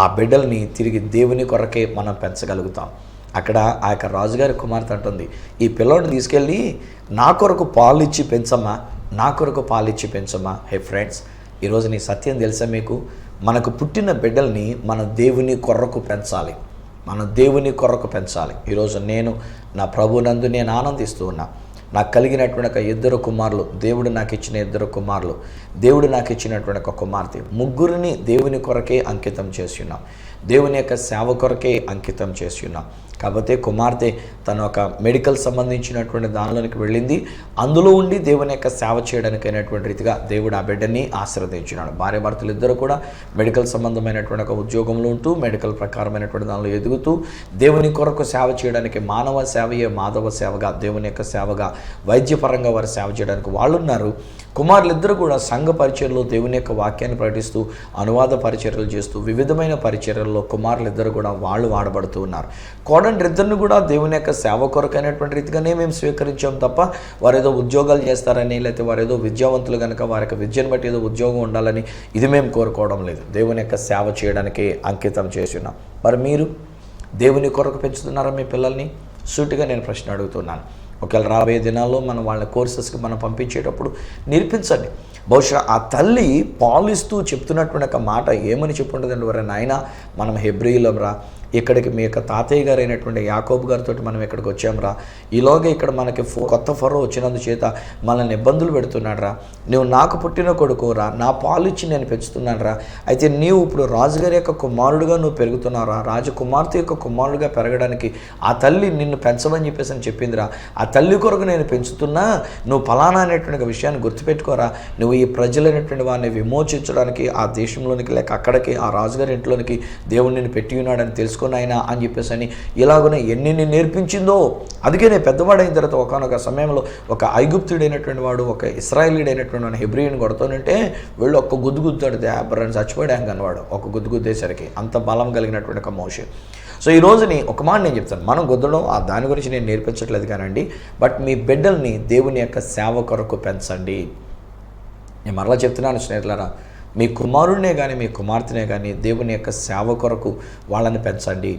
ఆ బిడ్డల్ని తిరిగి దేవుని కొరకే మనం పెంచగలుగుతాం. అక్కడ ఆ యొక్క రాజుగారి కుమార్తె అంటుంది, ఈ పిల్లోడిని తీసుకెళ్ళి నా కొరకు పాలు ఇచ్చి పెంచమ్మా, నా కొరకు పాలు ఇచ్చి పెంచమ్మా. హే ఫ్రెండ్స్, ఈరోజు నీ సత్యం తెలుసా మీకు? మనకు పుట్టిన బిడ్డల్ని మన దేవుని కొరకు పెంచాలి, మన దేవుని కొరకు పెంచాలి. ఈరోజు నేను నా ప్రభునందు నేను ఆనందిస్తూ ఉన్నా. నాకు కలిగినటువంటి ఒక 2 కుమారులు, దేవుడు నాకు ఇచ్చిన 2 కుమారులు, దేవుడు నాకు ఇచ్చినటువంటి ఒక కుమార్తె, ముగ్గురిని దేవుని కొరకే అంకితం చేసి ఉన్నాం, దేవుని యొక్క సేవ కొరకే అంకితం చేసి ఉన్నాం. కాకపోతే కుమార్తె తను ఒక మెడికల్ సంబంధించినటువంటి దానిలోనికి వెళ్ళింది, అందులో ఉండి దేవుని యొక్క సేవ చేయడానికి అయినటువంటి రీతిగా దేవుడు ఆ బిడ్డని ఆశీర్వదించినాడు. భార్య భర్తలు ఇద్దరు కూడా మెడికల్ సంబంధమైనటువంటి ఒక ఉద్యోగంలో ఉంటూ, మెడికల్ ప్రకారమైనటువంటి దానిలో ఎదుగుతూ, దేవుని కొరకు సేవ చేయడానికి, మానవ సేవయే మాధవ సేవగా, దేవుని యొక్క సేవగా, వైద్యపరంగా వారు సేవ చేయడానికి వాళ్ళు ఉన్నారు. కుమారులిద్దరూ కూడా సంఘ పరిచర్యలో దేవుని యొక్క వాక్యాన్ని ప్రకటిస్తూ, అనువాద పరిచర్యలు చేస్తూ, వివిధమైన పరిచర్యల్లో కుమారులిద్దరూ కూడా వాళ్ళు వాడబడుతూ ఉన్నారు. కోడండ్రిద్దరిని కూడా దేవుని యొక్క సేవ కొరకైనటువంటి రీతిగానే మేము స్వీకరించాం తప్ప, వారు ఏదో ఉద్యోగాలు చేస్తారని, లేకపోతే వారు ఏదో విద్యావంతులు కనుక వారి యొక్క విద్యను బట్టి ఏదో ఉద్యోగం ఉండాలని ఇది మేము కోరుకోవడం లేదు. దేవుని యొక్క సేవ చేయడానికి అంకితం చేసి ఉన్నాం. మరి మీరు దేవుని కొరకు పెంచుతున్నారా మీ పిల్లల్ని? సూటిగా నేను ప్రశ్న అడుగుతున్నాను. ఒకవేళ రాబోయే దినాల్లో మనం వాళ్ళ కోర్సెస్కి మనం పంపించేటప్పుడు నేర్పించండి. బహుశా ఆ తల్లి పాలిస్తూ చెప్తున్నటువంటి ఒక మాట ఏమని చెప్పుంటుందండి, వరే నాయన మనం హెబ్రీయులం రా, ఇక్కడికి మీ యొక్క తాతయ్య గారు అయినటువంటి యాకోబు గారితో మనం ఇక్కడికి వచ్చాంరా, ఈలోగా ఇక్కడ మనకి కొత్త ఫరో వచ్చినందుచేత మనల్ని ఇబ్బందులు పెడుతున్నాడు రా, నువ్వు నాకు పుట్టిన కొడుకురా, నా పాలు ఇచ్చి నేను పెంచుతున్నాను రా, అయితే నీవు ఇప్పుడు రాజుగారి యొక్క కుమారుడుగా నువ్వు పెరుగుతున్నావురా, రాజకుమార్తె యొక్క కుమారుడుగా పెరగడానికి ఆ తల్లి నిన్ను పెంచమని చెప్పేసి అని చెప్పిందిరా, ఆ తల్లి కొరకు నేను పెంచుతున్నా, నువ్వు ఫలానా అనేటువంటి విషయాన్ని గుర్తుపెట్టుకోరా, నువ్వు ఈ ప్రజలైనటువంటి వారిని విమోచించడానికి ఆ దేశంలోనికి లేక అక్కడికి ఆ రాజుగారి ఇంట్లోనికి దేవుడు నిన్ను పెట్టి ఉన్నాడని తెలుసుకున్నాయినా అని చెప్పేసి అని ఇలాగనే ఎన్ని నేర్పించిందో. అందుకే నేను పెద్దవాడైన తర్వాత ఒకనొక సమయంలో ఒక ఐగుప్తుడైనటువంటి వాడు ఒక ఇశ్రాయేలీడైనటువంటి వాడు హెబ్రీని కొడుతుంటే వీళ్ళు ఒక్క గుద్దు గుద్దాడు, దేబ్బరని చచ్చిపోయాడు అన్నవాడు ఒక గుద్దు గుద్దేసరికి. అంత బలం కలిగినటువంటి ఒక మోషే. సో ఈ రోజుని ఒక మాట నేను చెప్తాను, మనం గుద్దడం దాని గురించి నేను నేర్పించట్లేదు కానండి, బట్ మీ బిడ్డల్ని దేవుని యొక్క సేవ కొరకు పెంచండి. నేను మరలా చెప్తున్నాను స్నేహితులారా, మీ కుమారుడినే కానీ మీ కుమార్తెనే కానీ దేవుని యొక్క సేవ కొరకు వాళ్ళని పెంచండి.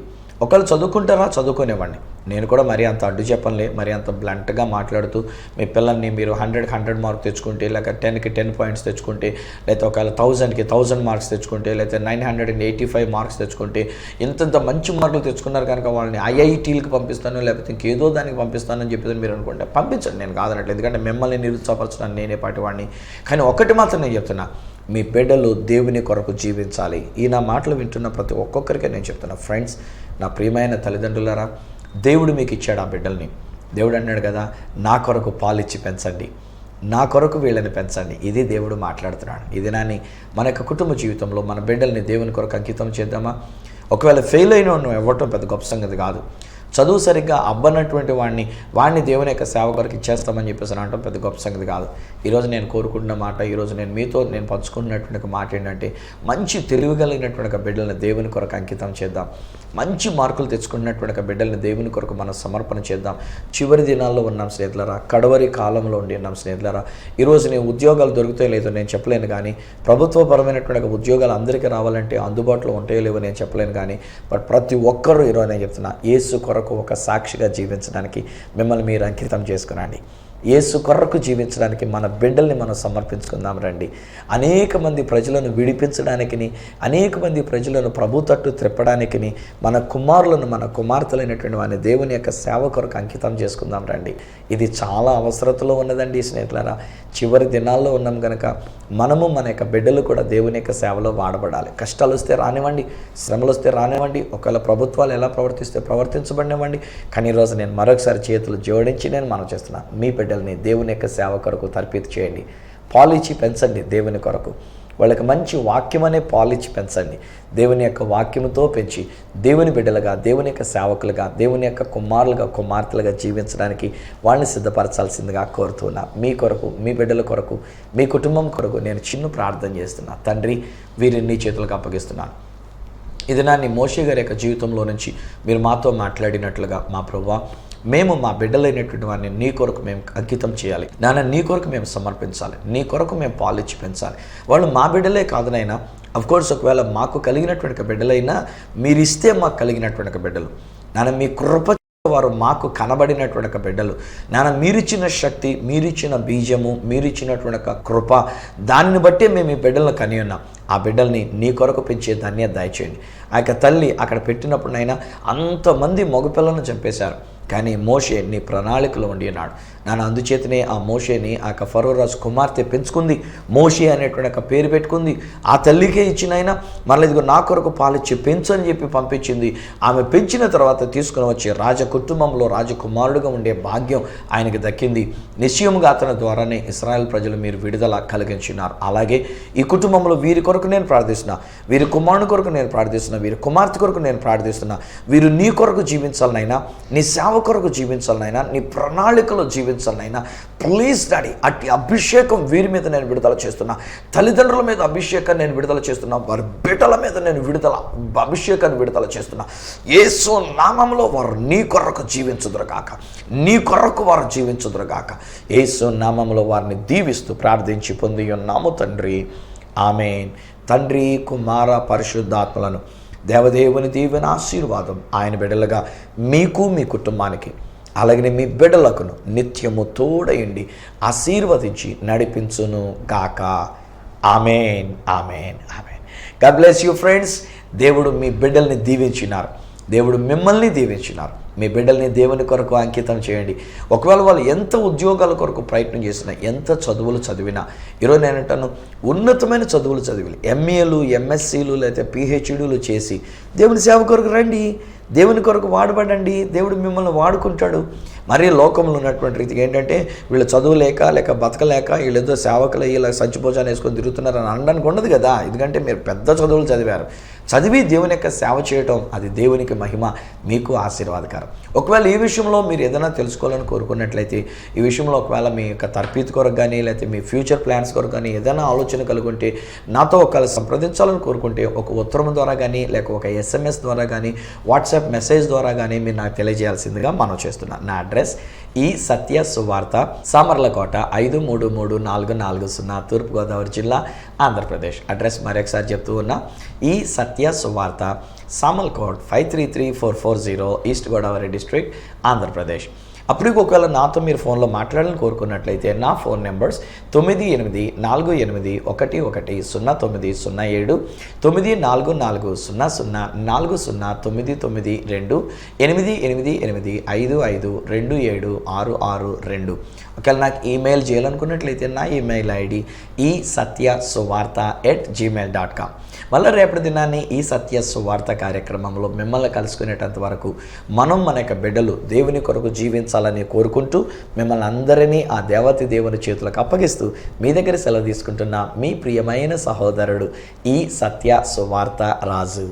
ఒకళ్ళు చదువుకుంటారా, చదువుకునేవాడిని. నేను కూడా మరీ అంత అడ్డు చెప్పనులే, మరీ అంత బ్లంట్గా మాట్లాడుతూ మీ పిల్లల్ని మీరు 100కి 100 మార్క్స్ తెచ్చుకుంటే, లేక 10కి 10 పాయింట్స్ తెచ్చుకుంటే, లేకపోతే ఒకవేళ 1000కి 1000 మార్క్స్ తెచ్చుకుంటే, లేకపోతే 985 మార్క్స్ తెచ్చుకుంటే, ఇంత మంచి మార్కులు తెచ్చుకున్నారు కనుక వాళ్ళని ఐఐటీలకు పంపిస్తాను, లేకపోతే ఇంకేదో దానికి పంపిస్తానని చెప్పేసి మీరు అనుకుంటే పంపించండి, నేను కాదనట్లేదు. ఎందుకంటే మిమ్మల్ని నిరుత్సాహపరచడానికి నేనే పాటివాడిని. కానీ ఒకటి మాత్రం నేను చెప్తున్నా, మీ బిడ్డలు దేవుని కొరకు జీవించాలి. ఈ నా మాటలు వింటున్న ప్రతి ఒక్కొక్కరికి నేను చెప్తున్నా, ఫ్రెండ్స్, నా ప్రియమైన తల్లిదండ్రులారా, దేవుడు మీకు ఇచ్చాడు ఆ బిడ్డల్ని. దేవుడు అన్నాడు కదా, నా కొరకు పాలిచ్చి పెంచండి, నా కొరకు వీళ్ళని పెంచండి. ఇది దేవుడు మాట్లాడుతున్నాడు. ఇది నాని మన యొక్క కుటుంబ జీవితంలో మన బిడ్డల్ని దేవుని కొరకు అంకితం చేద్దామా? ఒకవేళ ఫెయిల్ అయిన నువ్వు ఇవ్వటం పెద్ద గొప్ప సంగతి కాదు. చదువు సరిగ్గా అబ్బనటువంటి వాడిని దేవుని యొక్క సేవ కొరకు ఇచ్చేస్తామని చెప్పేసి అనడం పెద్ద గొప్ప సంగతి కాదు. ఈరోజు నేను కోరుకుంటున్న మాట, ఈరోజు మీతో పంచుకున్నటువంటి ఒక మాట ఏంటంటే, మంచి తెలివి కలిగినటువంటి ఒక బిడ్డలను దేవుని కొరకు అంకితం చేద్దాం. మంచి మార్కులు తెచ్చుకున్నటువంటి ఒక బిడ్డలను దేవుని కొరకు మనం సమర్పణ చేద్దాం. చివరి దినాల్లో ఉన్నాం స్నేహితులారా, కడవరి కాలంలో ఉండి ఉన్నాం స్నేహితులారా. ఈరోజు నేను ఉద్యోగాలు దొరుకుతాయో లేదో నేను చెప్పలేను, కానీ ప్రభుత్వపరమైనటువంటి ఒక ఉద్యోగాలు అందరికీ రావాలంటే అందుబాటులో ఉంటాయో లేవో నేను చెప్పలేను, కానీ ప్రతి ఒక్కరూ ఈరోజు నేను చెప్తున్నా, యేసు కొరకు ఒక సాక్షిగా జీవించడానికి మిమ్మల్ని మీరు అంకితం చేసుకునండి. యేసు కొరకు జీవించడానికి మన బిడ్డల్ని మనం సమర్పించుకుందాం రండి. అనేక మంది ప్రజలను విడిపించడానికి, అనేక మంది ప్రజలను ప్రభు తట్టు త్రిప్పడానికి మన కుమారులను, మన కుమార్తెలైనటువంటి వారిని దేవుని యొక్క సేవ కొరకు అంకితం చేసుకుందాం రండి. ఇది చాలా అవసరతలో ఉన్నదండి స్నేహితులారా. చివరి దినాల్లో ఉన్నాం కనుక మనము మన యొక్క బిడ్డలు కూడా దేవుని యొక్క సేవలో వాడబడాలి. కష్టాలు వస్తే రానివ్వండి, శ్రమలు వస్తే రానివ్వండి, ఒకవేళ ప్రభుత్వాలు ఎలా ప్రవర్తిస్తే ప్రవర్తించబడినవ్వండి, కానీ ఈరోజు నేను మరొకసారి చేతులు జోడించి నేను మనం చేస్తున్నాను, మీ బిడ్డల్ని దేవుని యొక్క సేవ కొరకు తర్ఫీదు చేయండి. పాలిచ్చి పెంచండి దేవుని కొరకు. వాళ్ళకి మంచి వాక్యం అనే పాలిచ్చి పెంచండి. దేవుని యొక్క వాక్యముతో పెంచి దేవుని బిడ్డలుగా, దేవుని యొక్క సేవకులుగా, దేవుని యొక్క కుమారులుగా, కుమార్తెలుగా జీవించడానికి వాళ్ళని సిద్ధపరచాల్సిందిగా కోరుతున్నా. మీ కొరకు, మీ బిడ్డల కొరకు, మీ కుటుంబం కొరకు నేను చిన్న ప్రార్థన చేస్తున్నా. తండ్రి, వీరిని నీ చేతులకు అప్పగిస్తున్నాను. ఇది నాన్ని మోషే గారి యొక్క జీవితంలో నుంచి మీరు మాతో మాట్లాడినట్లుగా మా ప్రభువా, మేము మా బిడ్డలైనటువంటి వారిని నీ కొరకు మేము అంకితం చేయాలి నాన్న, నీ కొరకు మేము సమర్పించాలి, నీ కొరకు మేము పాలిచ్చి పెంచాలి. వాళ్ళు మా బిడ్డలే కాదు నాయనా, అఫ్కోర్స్ ఒకవేళ మాకు కలిగినటువంటి బిడ్డలైనా మీరు ఇస్తే మాకు కలిగినటువంటి బిడ్డలు నాన్న, మీ కృప వారు మాకు కనబడినటువంటి బిడ్డలు నాన్న, మీరిచ్చిన శక్తి, మీరిచ్చిన బీజము, మీరిచ్చినటువంటి కృప, దాన్ని బట్టే మేము ఈ బిడ్డలను కని ఉన్నాం. ఆ బిడ్డల్ని నీ కొరకు పెంచే ధన్యత దయచేయండి. ఆ యొక్క తల్లి అక్కడ పెట్టినప్పుడైనా అంతమంది మగపిల్లలను చంపేశారు, కానీ మోషే నీ ప్రణాళికలో ఉండి ఉన్నాడు నాన్న. అందుచేతనే ఆ మోషేని ఆ యొక్క ఫరో రాజు కుమార్తె పెంచుకుంది, మోషే అనేటువంటి ఒక పేరు పెట్టుకుంది. ఆ తల్లికే ఇచ్చినైనా మళ్ళీ ఇదిగో నా కొరకు పాలిచ్చి పెంచు అని చెప్పి పంపించింది. ఆమె పెంచిన తర్వాత తీసుకుని వచ్చి రాజ కుటుంబంలో రాజకుమారుడుగా ఉండే భాగ్యం ఆయనకి దక్కింది. నిశ్చయముగా అతని ద్వారానే ఇశ్రాయేల్ ప్రజలు మీరు విడుదల కలిగించున్నారు. అలాగే ఈ కుటుంబంలో వీరి కొరకు నేను ప్రార్థిస్తున్నా, వీరి కుమారుని కొరకు నేను ప్రార్థిస్తున్నా, వీరి కుమార్తె కొరకు నేను ప్రార్థిస్తున్నా. వీరు నీ కొరకు జీవించాలనైనా, నీ సేవ కొరకు జీవించాలనైనా, నీ ప్రణాళికలో జీవించాలనైనా ప్లీజ్ డాడీ, అట్టి అభిషేకం వీరి మీద నేను విడుదల చేస్తున్నా. తల్లిదండ్రుల మీద అభిషేకాన్ని నేను విడుదల చేస్తున్నా. వారి బిడ్డల మీద నేను అభిషేకాన్ని విడుదల చేస్తున్నా. యేసు నామములో వారు నీ కొరకు జీవించుదురుగాక, నీ కొరకు వారు జీవించుదురుగాక. యేసు నామములో వారిని దీవిస్తూ ప్రార్థించి పొంది ఉన్నాము తండ్రి, ఆమేన్. తండ్రి, కుమార, పరిశుద్ధాత్మలను దేవదేవుని దీవెన ఆశీర్వాదం ఆయన బిడ్డలుగా మీకు, మీ కుటుంబానికి, అలాగే మీ బిడ్డలకును నిత్యము తోడయండి ఆశీర్వదించి నడిపించును గాక. ఆమేన్, ఆమేన్, ఆమేన్. God bless you friends. దేవుడు మీ బిడ్డల్ని దీవించినారు, దేవుడు మిమ్మల్ని దీవించినారు. మీ బిడ్డల్ని దేవుని కొరకు అంకితం చేయండి. ఒకవేళ వాళ్ళు ఎంత ఉద్యోగాల కొరకు ప్రయత్నం చేసినా, ఎంత చదువులు చదివినా, ఈరోజు నేనంటాను ఉన్నతమైన చదువులు చదివి ఎంఏలు, ఎంఎస్సీలు లేదా పిహెచ్డీలు చేసి దేవుని సేవ కొరకు రండి, దేవుని కొరకు వాడబడండి. దేవుడు మిమ్మల్ని వాడుకుంటాడు. మరీ లోకంలో ఉన్నటువంటి రీతికి ఏంటంటే వీళ్ళు చదువు లేక బతకలేక వీళ్ళేదో సేవకులు ఇలా సంచిపోజాన్ని వేసుకొని తిరుగుతున్నారని అనడానికి ఉండదు కదా. ఎందుకంటే మీరు పెద్ద చదువులు చదివి దేవుని యొక్క సేవ చేయటం, అది దేవునికి మహిమ, మీకు ఆశీర్వాదకరం. ఒకవేళ ఈ విషయంలో మీరు ఏదైనా తెలుసుకోవాలని కోరుకున్నట్లయితే, ఈ విషయంలో ఒకవేళ మీ యొక్క తర్ఫీదు కొరకు కానీ లేకపోతే మీ ఫ్యూచర్ ప్లాన్స్ కొరకు కానీ ఏదైనా ఆలోచన కలుగుంటే, నాతో ఒకవేళ సంప్రదించాలని కోరుకుంటే ఒక ఉత్తరం ద్వారా కానీ లేక ఒక SMS ద్వారా కానీ వాట్సాప్ మెసేజ్ ద్వారా కానీ మీరు నాకు తెలియజేయాల్సిందిగా మనం చేస్తున్నాను. నా అడ్రస్ ఈ సత్య సువార్త, సామర్లకోట 533440, తూర్పుగోదావరి జిల్లా, ఆంధ్రప్రదేశ్. అడ్రస్ మరొకసారి చెప్తూ ఉన్నా, ఈ సత్య సువార్త, సామర్లకోట్ 533440, ఈస్ట్ గోదావరి డిస్ట్రిక్ట్, ఆంధ్రప్రదేశ్. అప్పటికి ఒకవేళ నాతో మీరు ఫోన్లో మాట్లాడాలని కోరుకున్నట్లయితే నా ఫోన్ నెంబర్స్ 9848110907, 9440040992, 8885527662. ఒకవేళ నాకు ఈమెయిల్ చేయాలనుకున్నట్లయితే నా ఈమెయిల్ ఐడి esatyasuvartha@gmail.com. మళ్ళీ రేపటి దినాన్ని ఈ సత్య సువార్త కార్యక్రమంలో మిమ్మల్ని కలుసుకునేటంత వరకు మనం మన యొక్క బిడ్డలు దేవుని కొరకు జీవించాలని కోరుకుంటూ మిమ్మల్ని అందరినీ ఆ దేవతి దేవుని చేతులకు అప్పగిస్తూ మీ దగ్గర సెలవు తీసుకుంటున్న మీ ప్రియమైన సహోదరుడు ఈ సత్య సువార్త రాజు.